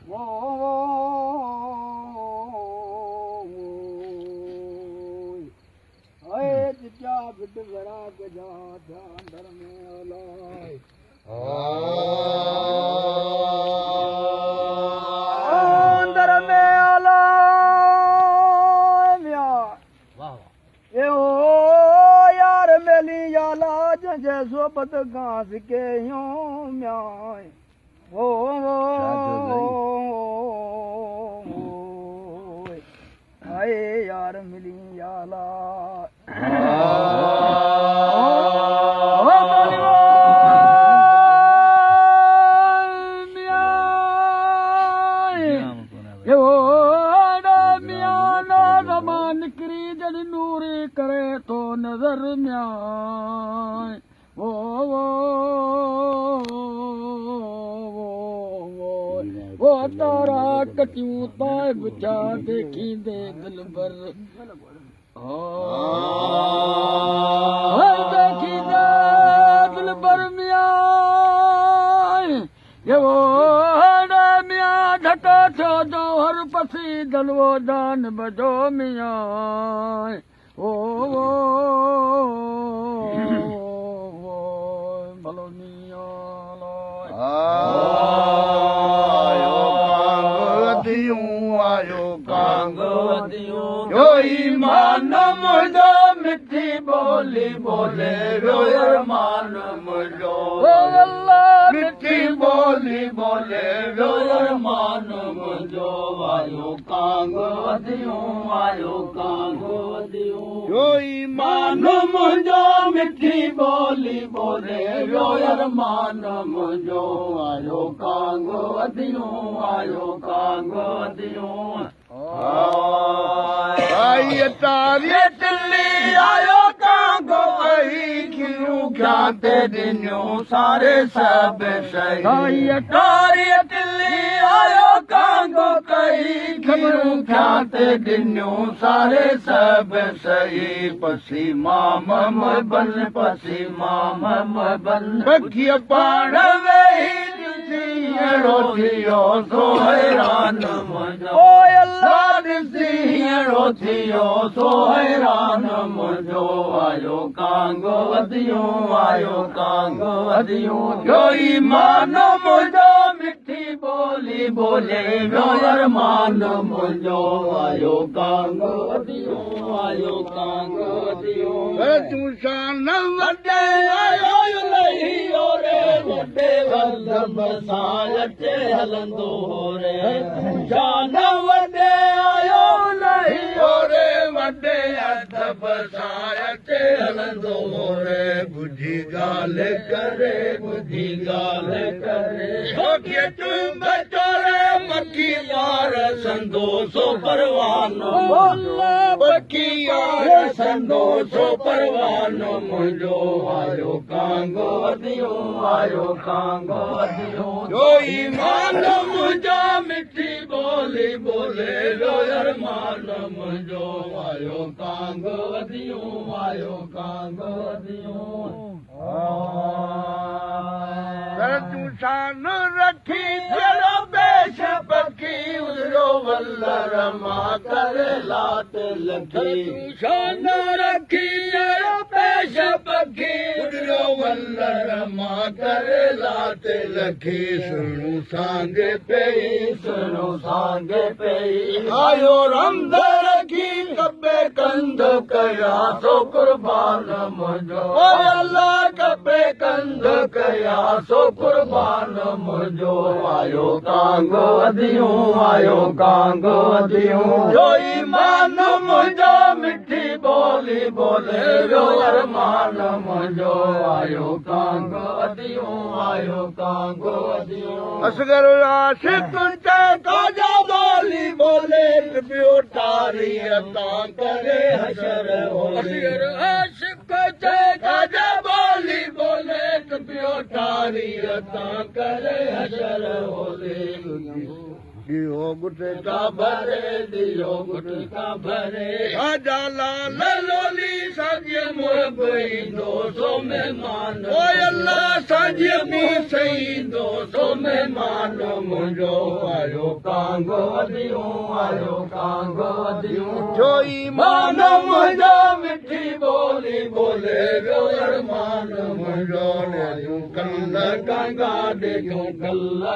वो क्या बिट बड़ा गजा अंदर में अलाय अंदर में अलाय ये ओ यार मेली याला जैसे सोबत घास के यूं म्याय ओ आए यार मिली याला नूरी करे तो नजर म्याय वो तारा कटियूं ताए बुझा देखी दे दिल भर देखी दे दिल भर म्याय ये वो म्यां ढका छो जो हर पसी दलवो दान बजो म्याय भलो आयो कांग यो ईमान मुझो मिठी बोली बोले रो अरमान मुझो मिठी बोली बोले रो अरमान मुझो आयो कांग आयो कांग यो ईमान मुझो मिठी बोली बोले रो अरमान मुझो आयो कांग आयो कांग तारे दिल्ली आयो कांगो आई क्यों क्या ते दिनो सारे सब सही तारे दिल्ली आयो कांगो कई क्यों क्या ते दिनो सारे सब सही पसी माम बन पसी माम बन बखिया पाण वही रोथियो सो हैरान मुझो ओ अल्लाह रोथियो सो हैरान मुझो आयो कांगो वधियो जो ईमान मुझो मिठी बोली बोले रो अरमान मुझो आयो कांगो वधियो तूं शान वॾे आयो लही रे वॾे वल्लभ सां अचे हलंदो रे शान वॾे आयो लही रे वॾे अदब सां अचे हलंदो रे ॿुधी ॻाल्हि करे तूं बचोरे मक्खी यार संदोसो परवानो मक्खी यार संदोसो परवानो मुंहिंजो आयो कांगो वधियो जो ईमान मुंहिंजो मिठी बोली बोले रो अरमान मुंहिंजो आयो कांगो वधियो तूं शान रखी जहिड़ो पेश पखी उजरो वल्लर मां करे लात लखी शान रखी जहिड़ो पेश पखी उजरो वल्लर मां करे लात लखी सुणू सांगे पई आयो रंध रखी कबे कंध कया सो कुर्बान मुंहिंजो अल्लाह कबे कंध कया सो कुर्बान मुंहिंजो आयो कांगो वधियो जो ईमान मुंहिंजो मिठी बोली बोले रो अरमान मुंहिंजो आयो कांगो वधियो असगर आशिक़ ते काजा बोली बोले ॿियो तारी तां करे हशर असगर आशिक़ ते काजा बोली बोले ॿियो तारी तां करे हशर दियो गुटका भरे आजा लाल लोली साॻियो मोर जब ईंदो सो महिमान ओए अल्लाह सांझे में सईंदो सो महिमान मुंहिंजो आयो कांगो वधियूं आयो कांगो वधियूं जो ईमान मुंहिंजो मिठी ॿोली ॿोले वियो अरमान मुंहिंजो ॾियूं कल गंगा ॾियूं कल